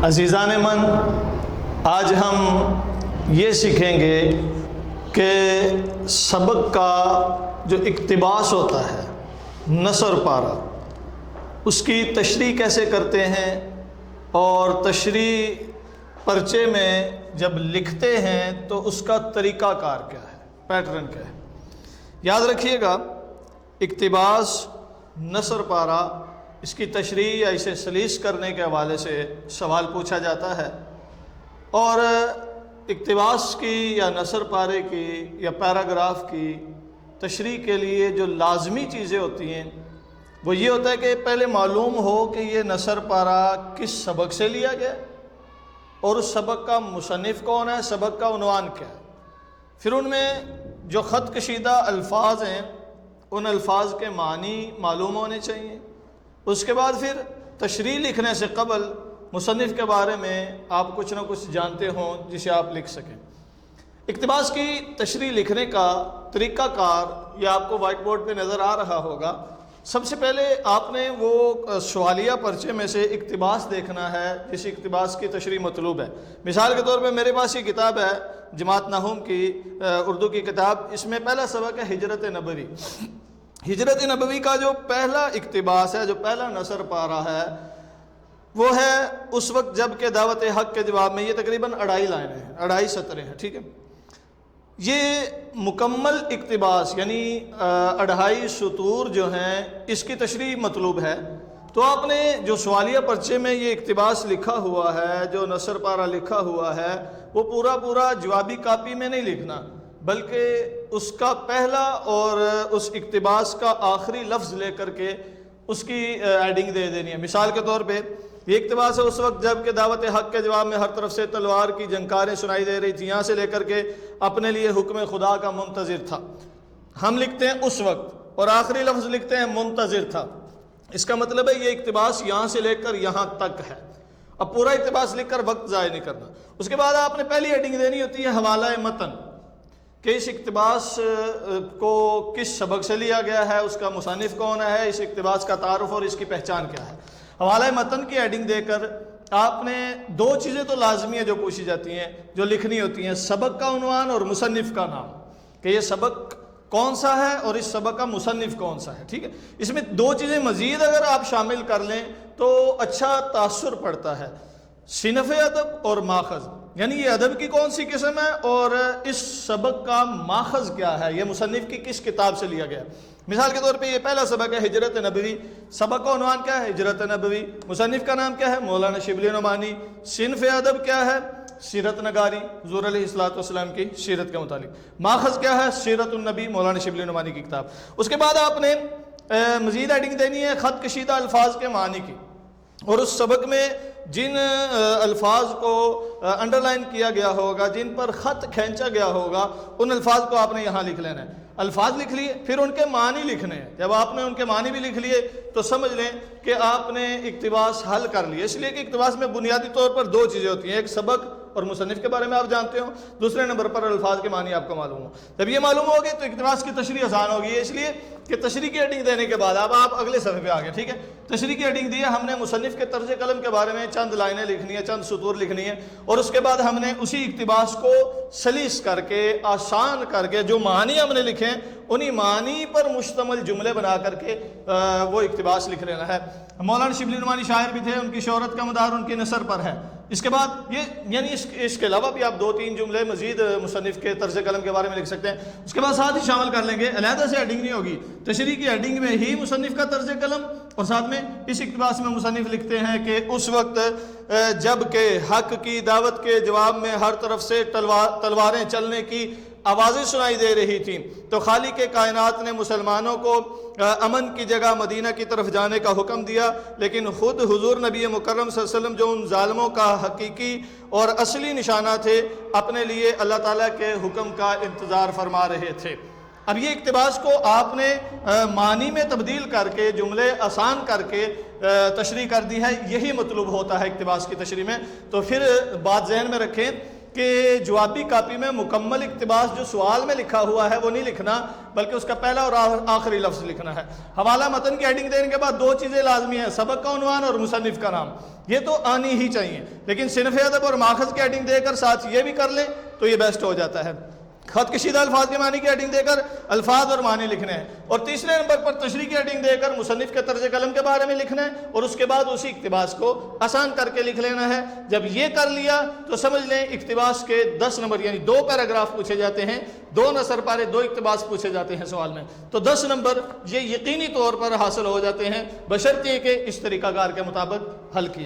عزیزان من، آج ہم یہ سیکھیں گے کہ سبق کا جو اقتباس ہوتا ہے، نثر پارہ، اس کی تشریح کیسے کرتے ہیں، اور تشریح پرچے میں جب لکھتے ہیں تو اس کا طریقہ کار کیا ہے، پیٹرن کیا ہے۔ یاد رکھیے گا، اقتباس، نثر پارہ، اس کی تشریح یا اسے سلیس کرنے کے حوالے سے سوال پوچھا جاتا ہے، اور اقتباس کی یا نثر پارے کی یا پیراگراف کی تشریح کے لیے جو لازمی چیزیں ہوتی ہیں وہ یہ ہوتا ہے کہ پہلے معلوم ہو کہ یہ نثر پارہ کس سبق سے لیا گیا اور اس سبق کا مصنف کون ہے، سبق کا عنوان کیا ہے۔ پھر ان میں جو خط کشیدہ الفاظ ہیں ان الفاظ کے معنی معلوم ہونے چاہیے۔ اس کے بعد پھر تشریح لکھنے سے قبل مصنف کے بارے میں آپ کچھ نہ کچھ جانتے ہوں جسے آپ لکھ سکیں۔ اقتباس کی تشریح لکھنے کا طریقہ کار یہ آپ کو وائٹ بورڈ پہ نظر آ رہا ہوگا۔ سب سے پہلے آپ نے وہ سوالیہ پرچے میں سے اقتباس دیکھنا ہے جس اقتباس کی تشریح مطلوب ہے۔ مثال کے طور پہ میرے پاس یہ کتاب ہے جماعت نحوم کی اردو کی کتاب، اس میں پہلا سبق ہے ہجرت نبوی۔ ہجرت نبوی کا جو پہلا اقتباس ہے، جو پہلا نثر پارہ ہے، وہ ہے اس وقت جب کہ دعوت حق کے جواب میں، یہ تقریباً 2.5 لائنیں ہیں، 2.5 سطریں ہیں، ٹھیک ہے۔ یہ مکمل اقتباس یعنی 2.5 سطور جو ہیں اس کی تشریح مطلوب ہے۔ تو آپ نے جو سوالیہ پرچے میں یہ اقتباس لکھا ہوا ہے، جو نثر پارہ لکھا ہوا ہے، وہ پورا جوابی کاپی میں نہیں لکھنا، بلکہ اس کا پہلا اور اس اقتباس کا آخری لفظ لے کر کے اس کی ایڈنگ دے دینی ہے۔ مثال کے طور پہ یہ اقتباس ہے اس وقت جب کہ دعوت حق کے جواب میں ہر طرف سے تلوار کی جھنکاریں سنائی دے رہی تھی، یہاں سے لے کر کے اپنے لیے حکم خدا کا منتظر تھا۔ ہم لکھتے ہیں اس وقت اور آخری لفظ لکھتے ہیں منتظر تھا۔ اس کا مطلب ہے یہ اقتباس یہاں سے لے کر یہاں تک ہے۔ اب پورا اقتباس لکھ کر وقت ضائع نہیں کرنا۔ اس کے بعد آپ نے پہلی ایڈنگ دینی ہوتی ہے حوالہ متن، کہ اس اقتباس کو کس سبق سے لیا گیا ہے، اس کا مصنف کون ہے، اس اقتباس کا تعارف اور اس کی پہچان کیا ہے۔ حوالہ متن کی ایڈنگ دے کر آپ نے 2 چیزیں تو لازمی ہیں جو پوچھی جاتی ہیں، جو لکھنی ہوتی ہیں، سبق کا عنوان اور مصنف کا نام، کہ یہ سبق کون سا ہے اور اس سبق کا مصنف کون سا ہے، ٹھیک ہے۔ اس میں 2 چیزیں مزید اگر آپ شامل کر لیں تو اچھا تاثر پڑتا ہے، صنف ادب اور ماخذ، یعنی یہ ادب کی کون سی قسم ہے اور اس سبق کا ماخذ کیا ہے، یہ مصنف کی کس کتاب سے لیا گیا۔ مثال کے طور پہ یہ پہلا سبق ہے ہجرت نبوی، سبق کا عنوان کیا ہے، ہجرت نبوی، مصنف کا نام کیا ہے، مولانا شبلی نعمانی، صنف ادب کیا ہے، سیرت نگاری، حضور علیہ السلام کی سیرت کے متعلق، ماخذ کیا ہے، سیرت النبی، مولانا شبلی نعمانی کی کتاب۔ اس کے بعد آپ نے مزید ایڈنگ دینی ہے خط کشیدہ الفاظ کے معنی کی، اور اس سبق میں جن الفاظ کو انڈر لائن کیا گیا ہوگا، جن پر خط کھینچا گیا ہوگا، ان الفاظ کو آپ نے یہاں لکھ لینا ہے۔ الفاظ لکھ لیے، پھر ان کے معنی لکھنے ہیں۔ جب آپ نے ان کے معنی بھی لکھ لیے تو سمجھ لیں کہ آپ نے اقتباس حل کر لیے۔ اس لیے کہ اقتباس میں بنیادی طور پر 2 چیزیں ہوتی ہیں، ایک سبق اور مصنف کے بارے میں آپ جانتے ہو، دوسرے نمبر پر الفاظ کے معنی آپ کو معلوم ہو۔ جب یہ معلوم ہوگی تو اقتباس کی تشریح آسان ہوگی، اس لیے کہ تشریح کی ایڈنگ دینے کے بعد اب آپ اگلے صفحے پہ آ گئے، ٹھیک ہے۔ تشریح کی ایڈنگ دی ہے، ہم نے مصنف کے طرز قلم کے بارے میں چند لائنیں لکھنی ہے، چند سطور لکھنی ہے، اور اس کے بعد ہم نے اسی اقتباس کو سلیس کر کے، آسان کر کے، جو معنی ہم نے لکھے انہی معنی پر مشتمل جملے بنا کر کے وہ اقتباس لکھ لینا ہے۔ مولانا شبلی نعمانی شاعر بھی تھے، ان کی شہرت کا مدار ان کی نثر پر ہے۔ اس کے بعد یہ یعنی اس کے علاوہ بھی آپ 2-3 جملے مزید مصنف کے طرز قلم کے بارے میں لکھ سکتے ہیں۔ اس کے بعد ساتھ ہی شامل کر لیں گے، علیحدہ سے ایڈنگ نہیں ہوگی، تشریح کی ایڈنگ میں ہی مصنف کا طرز قلم، اور ساتھ میں اس اقتباس میں مصنف لکھتے ہیں کہ اس وقت جب کہ حق کی دعوت کے جواب میں ہر طرف سے تلواریں چلنے کی آوازیں سنائی دے رہی تھیں تو خالق کائنات نے مسلمانوں کو امن کی جگہ مدینہ کی طرف جانے کا حکم دیا، لیکن خود حضور نبی مکرم صلی اللہ علیہ وسلم جو ان ظالموں کا حقیقی اور اصلی نشانہ تھے، اپنے لیے اللہ تعالیٰ کے حکم کا انتظار فرما رہے تھے۔ اب یہ اقتباس کو آپ نے معنی میں تبدیل کر کے، جملے آسان کر کے تشریح کر دی ہے، یہی مطلوب ہوتا ہے اقتباس کی تشریح میں۔ تو پھر بات ذہن میں رکھیں کہ جوابی کاپی میں مکمل اقتباس جو سوال میں لکھا ہوا ہے وہ نہیں لکھنا، بلکہ اس کا پہلا اور آخری لفظ لکھنا ہے۔ حوالہ متن کی ہیڈنگ دینے کے بعد دو چیزیں لازمی ہیں، سبق کا عنوان اور مصنف کا نام، یہ تو آنی ہی چاہیے، لیکن صنف ادب اور ماخذ کی ہیڈنگ دے کر ساتھ یہ بھی کر لیں تو یہ بیسٹ ہو جاتا ہے۔ خط کشیدہ الفاظ کے معنی کی ہیڈنگ دے کر الفاظ اور معنی لکھنے ہیں، اور تیسرے نمبر پر تشریح کی ہیڈنگ دے کر مصنف کے طرز قلم کے بارے میں لکھنا ہے، اور اس کے بعد اسی اقتباس کو آسان کر کے لکھ لینا ہے۔ جب یہ کر لیا تو سمجھ لیں اقتباس کے 10 نمبر یعنی 2 پیراگراف پوچھے جاتے ہیں، 2 نثر پارے 2 اقتباس پوچھے جاتے ہیں سوال میں، تو 10 نمبر یہ یقینی طور پر حاصل ہو جاتے ہیں، بشرطیہ کہ اس طریقہ کار کے مطابق حل کیا